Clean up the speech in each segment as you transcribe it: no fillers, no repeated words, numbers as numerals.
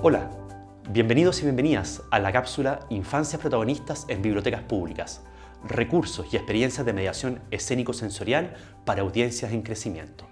Hola, bienvenidos y bienvenidas a la cápsula Infancias Protagonistas en Bibliotecas Públicas, recursos y experiencias de mediación escénico-sensorial para audiencias en crecimiento.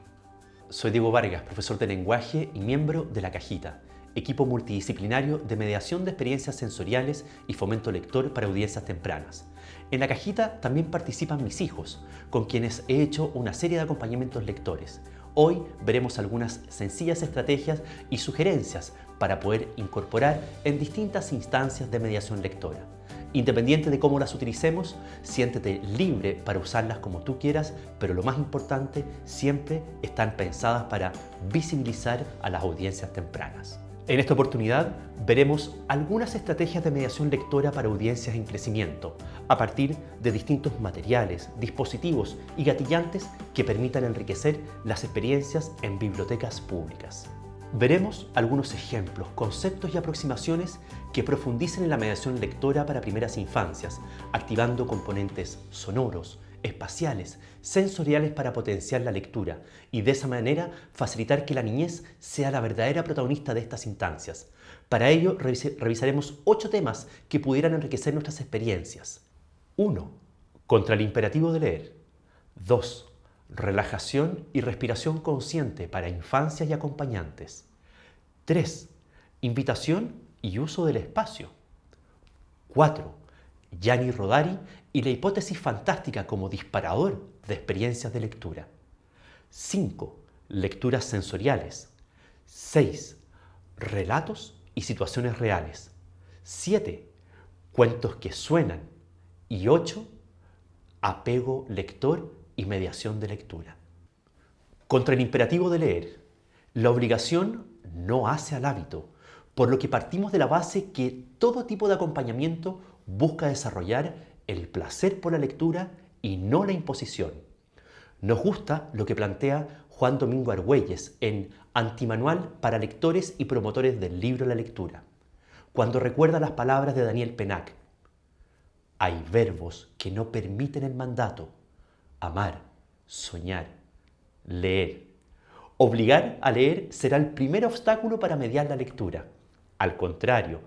Soy Diego Vargas, profesor de lenguaje y miembro de La Cajita, equipo multidisciplinario de mediación de experiencias sensoriales y fomento lector para audiencias tempranas. En La Cajita también participan mis hijos, con quienes he hecho una serie de acompañamientos lectores. Hoy veremos algunas sencillas estrategias y sugerencias para poder incorporar en distintas instancias de mediación lectora. Independiente de cómo las utilicemos, siéntete libre para usarlas como tú quieras, pero lo más importante, siempre están pensadas para visibilizar a las audiencias tempranas. En esta oportunidad veremos algunas estrategias de mediación lectora para audiencias en crecimiento, a partir de distintos materiales, dispositivos y gatillantes que permitan enriquecer las experiencias en bibliotecas públicas. Veremos algunos ejemplos, conceptos y aproximaciones que profundicen en la mediación lectora para primeras infancias, activando componentes sonoros, espaciales, sensoriales para potenciar la lectura y de esa manera facilitar que la niñez sea la verdadera protagonista de estas instancias. Para ello revisaremos 8 temas que pudieran enriquecer nuestras experiencias. 1. Contra el imperativo de leer. 2. Relajación y respiración consciente para infancias y acompañantes. 3. Invitación y uso del espacio. 4. Gianni Rodari y la hipótesis fantástica como disparador de experiencias de lectura. 5. Lecturas sensoriales. 6. Relatos y situaciones reales. 7. Cuentos que suenan. Y 8. Apego lector y mediación de lectura. Contra el imperativo de leer. La obligación no hace al hábito, por lo que partimos de la base que todo tipo de acompañamiento busca desarrollar el placer por la lectura y no la imposición. Nos gusta lo que plantea Juan Domingo Argüelles en Antimanual para lectores y promotores del libro La Lectura, cuando recuerda las palabras de Daniel Pennac. Hay verbos que no permiten el mandato: amar, soñar, leer. Obligar a leer será el primer obstáculo para mediar la lectura. Al contrario,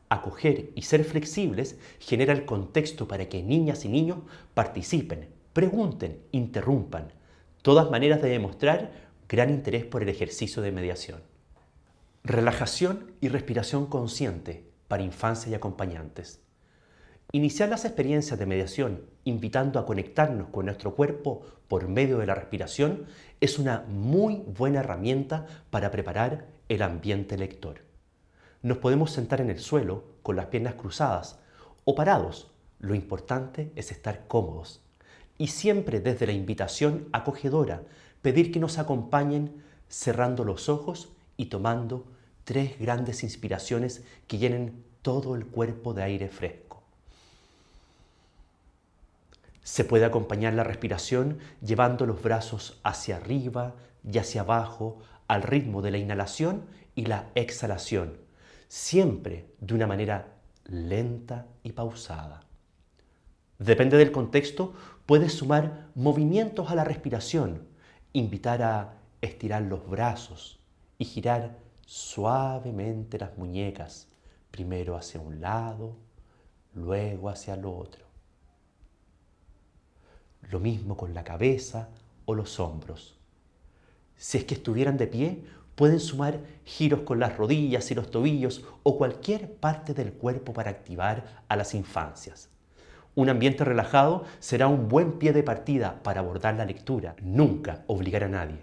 acoger y ser flexibles genera el contexto para que niñas y niños participen, pregunten, interrumpan. Todas maneras de demostrar gran interés por el ejercicio de mediación. Relajación y respiración consciente para infancia y acompañantes. Iniciar las experiencias de mediación invitando a conectarnos con nuestro cuerpo por medio de la respiración es una muy buena herramienta para preparar el ambiente lector. Nos podemos sentar en el suelo con las piernas cruzadas o parados. Lo importante es estar cómodos. Y siempre desde la invitación acogedora, pedir que nos acompañen cerrando los ojos y tomando 3 grandes inspiraciones que llenen todo el cuerpo de aire fresco. Se puede acompañar la respiración llevando los brazos hacia arriba y hacia abajo al ritmo de la inhalación y la exhalación, siempre de una manera lenta y pausada. Depende del contexto, puedes sumar movimientos a la respiración, invitar a estirar los brazos y girar suavemente las muñecas, primero hacia un lado, luego hacia el otro. Lo mismo con la cabeza o los hombros. Si es que estuvieran de pie, pueden sumar giros con las rodillas y los tobillos o cualquier parte del cuerpo para activar a las infancias. Un ambiente relajado será un buen pie de partida para abordar la lectura. Nunca obligar a nadie,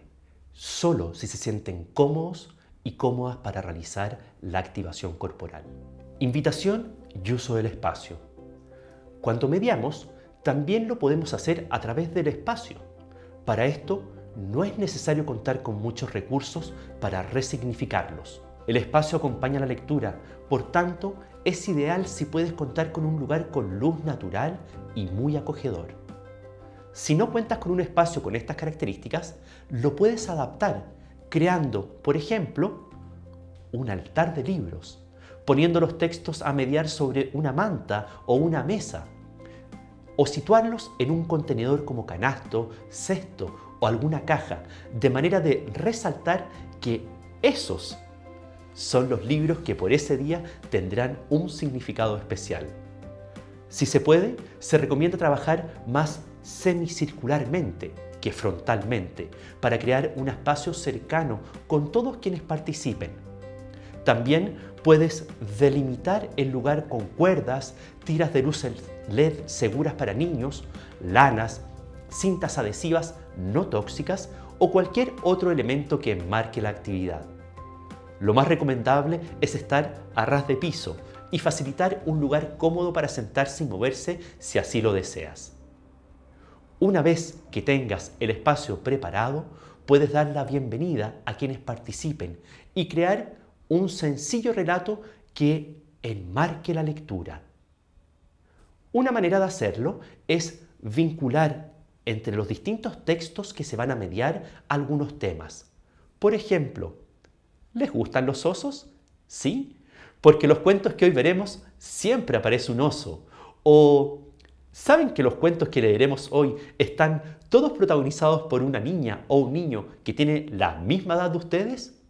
solo si se sienten cómodos y cómodas para realizar la activación corporal. Invitación y uso del espacio. Cuando mediamos, también lo podemos hacer a través del espacio. Para esto, no es necesario contar con muchos recursos para resignificarlos. El espacio acompaña la lectura, por tanto, es ideal si puedes contar con un lugar con luz natural y muy acogedor. Si no cuentas con un espacio con estas características, lo puedes adaptar, creando, por ejemplo, un altar de libros, poniendo los textos a mediar sobre una manta o una mesa, o situarlos en un contenedor como canasto, cesto o alguna caja, de manera de resaltar que esos Son los libros que por ese día tendrán un significado especial. Si se puede, se recomienda trabajar más semicircularmente que frontalmente para crear un espacio cercano con todos quienes participen. También puedes delimitar el lugar con cuerdas, tiras de luces LED seguras para niños, lanas, cintas adhesivas no tóxicas o cualquier otro elemento que enmarque la actividad. Lo más recomendable es estar a ras de piso y facilitar un lugar cómodo para sentarse y moverse si así lo deseas. Una vez que tengas el espacio preparado, puedes dar la bienvenida a quienes participen y crear un sencillo relato que enmarque la lectura. Una manera de hacerlo es vincular entre los distintos textos que se van a mediar algunos temas. Por ejemplo, ¿les gustan los osos? ¿Sí? Porque en los cuentos que hoy veremos siempre aparece un oso. O ¿saben que los cuentos que leeremos hoy están todos protagonizados por una niña o un niño que tiene la misma edad de ustedes?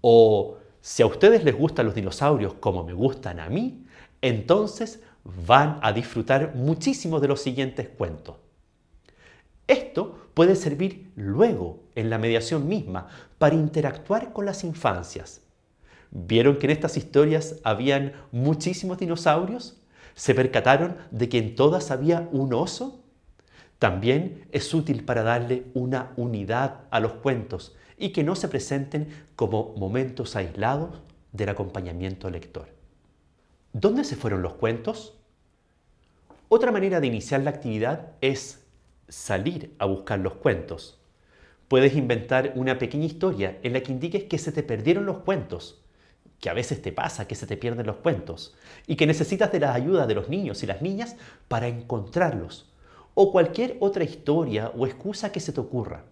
O si a ustedes les gustan los dinosaurios como me gustan a mí, entonces van a disfrutar muchísimo de los siguientes cuentos. Esto puede servir luego en la mediación misma para interactuar con las infancias. ¿Vieron que en estas historias habían muchísimos dinosaurios? ¿Se percataron de que en todas había un oso? También es útil para darle una unidad a los cuentos y que no se presenten como momentos aislados del acompañamiento lector. ¿Dónde se fueron los cuentos? Otra manera de iniciar la actividad es salir a buscar los cuentos. Puedes inventar una pequeña historia en la que indiques que se te perdieron los cuentos, que a veces te pasa que se te pierden los cuentos y que necesitas de la ayuda de los niños y las niñas para encontrarlos, o cualquier otra historia o excusa que se te ocurra.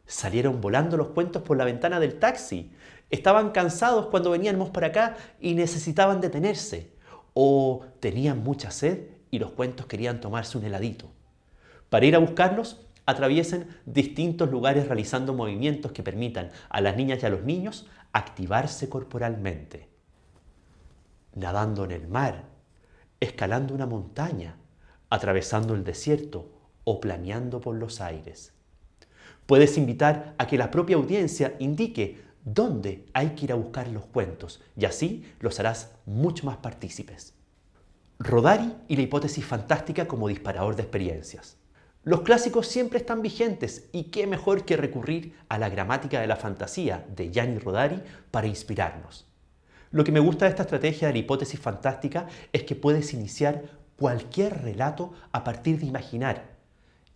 Salieron volando los cuentos por la ventana del taxi, estaban cansados cuando veníamos para acá y necesitaban detenerse, o tenían mucha sed y los cuentos querían tomarse un heladito. Para ir a buscarlos, atraviesen distintos lugares realizando movimientos que permitan a las niñas y a los niños activarse corporalmente. Nadando en el mar, escalando una montaña, atravesando el desierto o planeando por los aires. Puedes invitar a que la propia audiencia indique dónde hay que ir a buscar los cuentos y así los harás mucho más partícipes. Rodari y la hipótesis fantástica como disparador de experiencias. Los clásicos siempre están vigentes y qué mejor que recurrir a la gramática de la fantasía de Gianni Rodari para inspirarnos. Lo que me gusta de esta estrategia de la hipótesis fantástica es que puedes iniciar cualquier relato a partir de imaginar.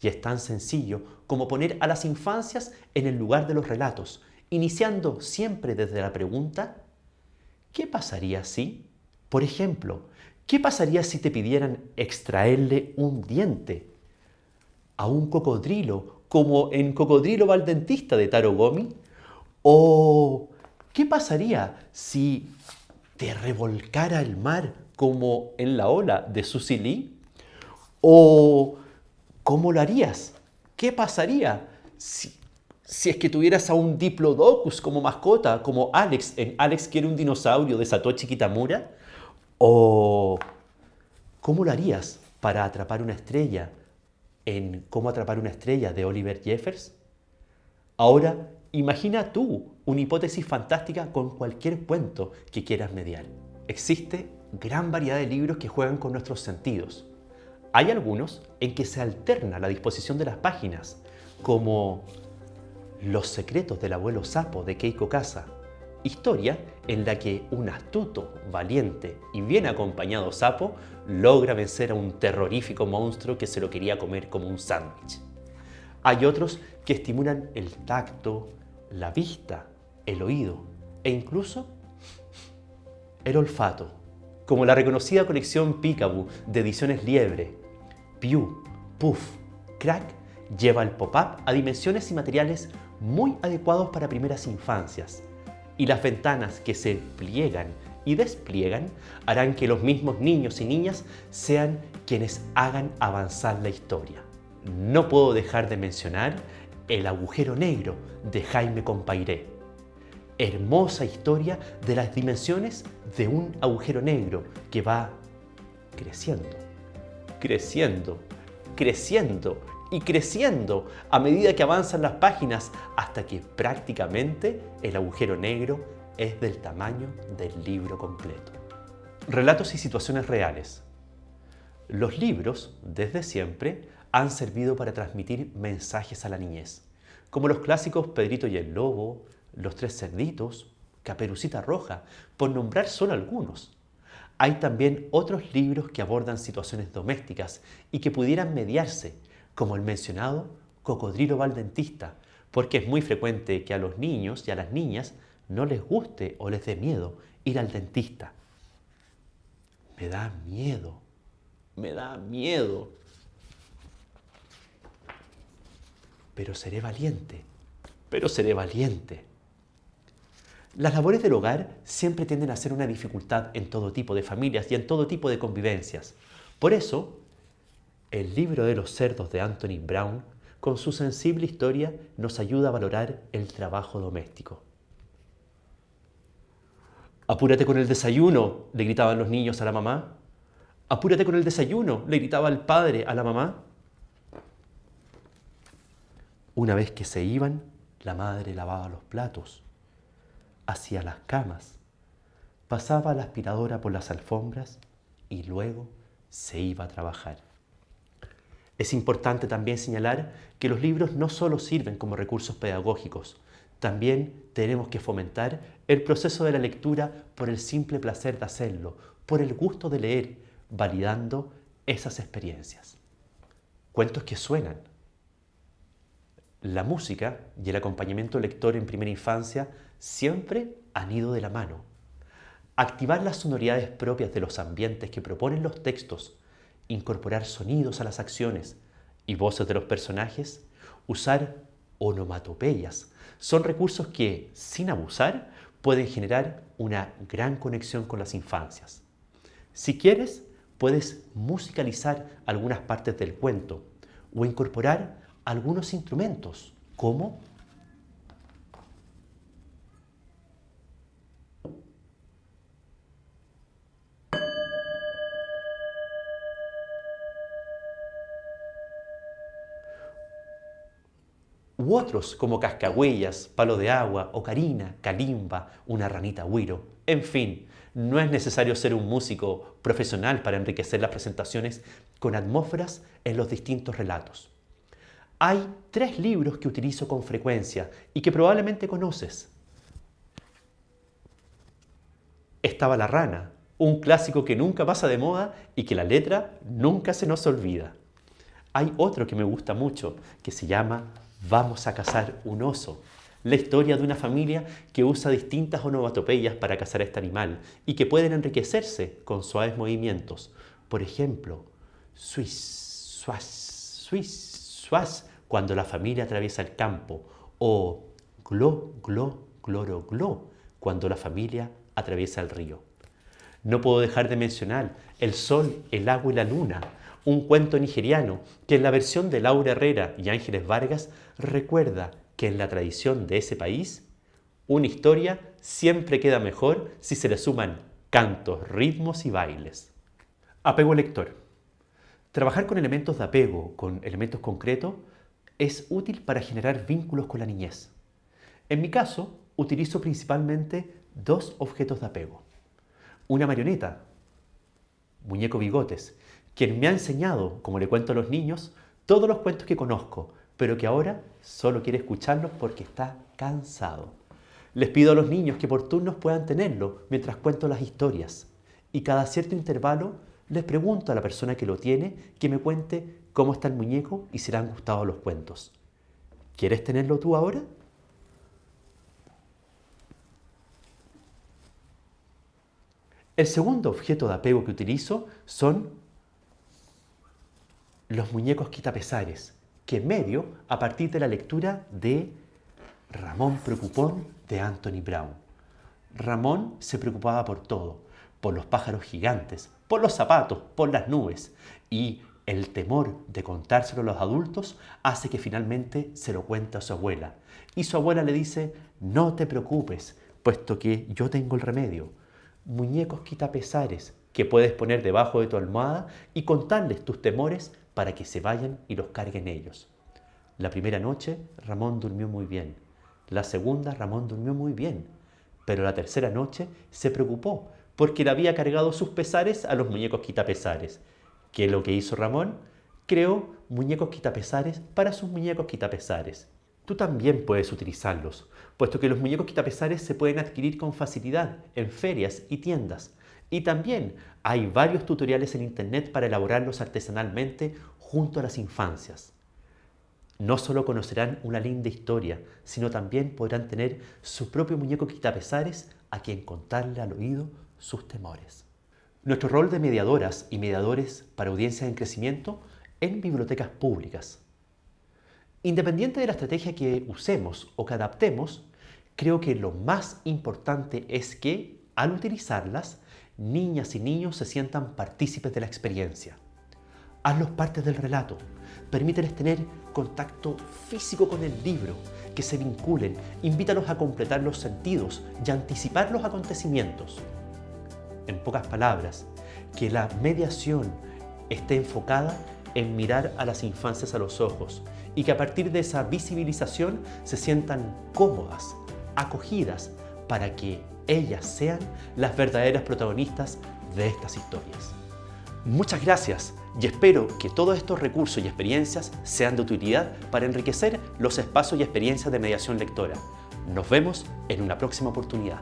Y es tan sencillo como poner a las infancias en el lugar de los relatos, iniciando siempre desde la pregunta ¿qué pasaría si? Por ejemplo, ¿qué pasaría si te pidieran extraerle un diente a un cocodrilo, como en Cocodrilo va al dentista de Taro Gomi? ¿O qué pasaría si te revolcara el mar, como en La Ola de Susy Lee? ¿O cómo lo harías? ¿Qué pasaría si es que tuvieras a un Diplodocus como mascota, como Alex en Alex quiere un dinosaurio de Satoshi Kitamura? ¿O cómo lo harías para atrapar una estrella en Cómo atrapar una estrella de Oliver Jeffers? Ahora, imagina tú una hipótesis fantástica con cualquier cuento que quieras mediar. Existe gran variedad de libros que juegan con nuestros sentidos. Hay algunos en que se alterna la disposición de las páginas, como Los secretos del abuelo sapo de Keiko Kasa, historia en la que un astuto, valiente y bien acompañado sapo logra vencer a un terrorífico monstruo que se lo quería comer como un sándwich. Hay otros que estimulan el tacto, la vista, el oído e incluso el olfato, como la reconocida colección Peekaboo de Ediciones Liebre. Pew, Puff, Crack lleva el pop-up a dimensiones y materiales muy adecuados para primeras infancias, y las ventanas que se pliegan y despliegan harán que los mismos niños y niñas sean quienes hagan avanzar la historia. No puedo dejar de mencionar El agujero negro de Jaime Compayré. hermosa historia de las dimensiones de un agujero negro que va creciendo, creciendo, creciendo y creciendo a medida que avanzan las páginas hasta que prácticamente el agujero negro es del tamaño del libro completo. Relatos y situaciones reales. Los libros, desde siempre, han servido para transmitir mensajes a la niñez, como los clásicos Pedrito y el Lobo, Los Tres Cerditos, Caperucita Roja, por nombrar solo algunos. Hay también otros libros que abordan situaciones domésticas y que pudieran mediarse, como el mencionado Cocodrilo va al dentista, porque es muy frecuente que a los niños y a las niñas no les guste o les dé miedo ir al dentista. Me da miedo, me da miedo. Pero seré valiente, pero seré valiente. Las labores del hogar siempre tienden a ser una dificultad en todo tipo de familias y en todo tipo de convivencias. Por eso, el libro de los cerdos de Anthony Brown, con su sensible historia, nos ayuda a valorar el trabajo doméstico. «Apúrate con el desayuno», le gritaban los niños a la mamá. «Apúrate con el desayuno», le gritaba el padre a la mamá. Una vez que se iban, la madre lavaba los platos, hacía las camas, pasaba la aspiradora por las alfombras y luego se iba a trabajar. Es importante también señalar que los libros no solo sirven como recursos pedagógicos, también tenemos que fomentar el proceso de la lectura por el simple placer de hacerlo, por el gusto de leer, validando esas experiencias. Cuentos que suenan. La música y el acompañamiento lector en primera infancia siempre han ido de la mano. Activar las sonoridades propias de los ambientes que proponen los textos, incorporar sonidos a las acciones y voces de los personajes, usar onomatopeyas, son recursos que, sin abusar, pueden generar una gran conexión con las infancias. Si quieres, puedes musicalizar algunas partes del cuento o incorporar algunos instrumentos, como u otros como cascahuellas, palo de agua, ocarina, calimba, una ranita güiro. En fin, no es necesario ser un músico profesional para enriquecer las presentaciones con atmósferas en los distintos relatos. Hay 3 libros que utilizo con frecuencia y que probablemente conoces. Estaba La Rana, un clásico que nunca pasa de moda y que la letra nunca se nos olvida. Hay otro que me gusta mucho, que se llama Vamos a cazar un oso. La historia de una familia que usa distintas onomatopeyas para cazar a este animal y que pueden enriquecerse con suaves movimientos. Por ejemplo, Swiss, swas, Swiss, swas, cuando la familia atraviesa el campo, o glo, glo, gloro, glo, cuando la familia atraviesa el río. No puedo dejar de mencionar El Sol, el Agua y la Luna, un cuento nigeriano que en la versión de Laura Herrera y Ángeles Vargas recuerda que en la tradición de ese país, una historia siempre queda mejor si se le suman cantos, ritmos y bailes. Apego lector. Trabajar con elementos de apego, con elementos concretos, es útil para generar vínculos con la niñez. En mi caso, utilizo principalmente 2 objetos de apego. Una marioneta, Muñeco Bigotes, quien me ha enseñado, como le cuento a los niños, todos los cuentos que conozco, pero que ahora solo quiere escucharlos porque está cansado. Les pido a los niños que por turnos puedan tenerlo mientras cuento las historias. Y cada cierto intervalo les pregunto a la persona que lo tiene que me cuente cómo está el muñeco y si le han gustado los cuentos. ¿Quieres tenerlo tú ahora? El segundo objeto de apego que utilizo son los muñecos quitapesares, que medio a partir de la lectura de Ramón Preocupón de Anthony Brown. Ramón se preocupaba por todo, por los pájaros gigantes, por los zapatos, por las nubes, y el temor de contárselo a los adultos hace que finalmente se lo cuente a su abuela. Y su abuela le dice: no te preocupes, puesto que yo tengo el remedio. Muñecos quitapesares que puedes poner debajo de tu almohada y contarles tus temores para que se vayan y los carguen ellos. La primera noche Ramón durmió muy bien. La segunda Ramón durmió muy bien. Pero la tercera noche se preocupó porque le había cargado sus pesares a los muñecos quitapesares. ¿Qué es lo que hizo Ramón? Creó muñecos quitapesares para sus muñecos quitapesares. Tú también puedes utilizarlos, puesto que los muñecos quitapesares se pueden adquirir con facilidad en ferias y tiendas. Y también hay varios tutoriales en internet para elaborarlos artesanalmente junto a las infancias. No solo conocerán una linda historia, sino también podrán tener su propio muñeco quitapesares a quien contarle al oído sus temores. Nuestro rol de mediadoras y mediadores para audiencias en crecimiento en bibliotecas públicas. Independiente de la estrategia que usemos o que adaptemos, creo que lo más importante es que, al utilizarlas, niñas y niños se sientan partícipes de la experiencia. Hazlos parte del relato, permíteles tener contacto físico con el libro, que se vinculen, invítalos a completar los sentidos y a anticipar los acontecimientos. En pocas palabras, que la mediación esté enfocada en mirar a las infancias a los ojos y que a partir de esa visibilización se sientan cómodas, acogidas, para que ellas sean las verdaderas protagonistas de estas historias. Muchas gracias y espero que todos estos recursos y experiencias sean de utilidad para enriquecer los espacios y experiencias de mediación lectora. Nos vemos en una próxima oportunidad.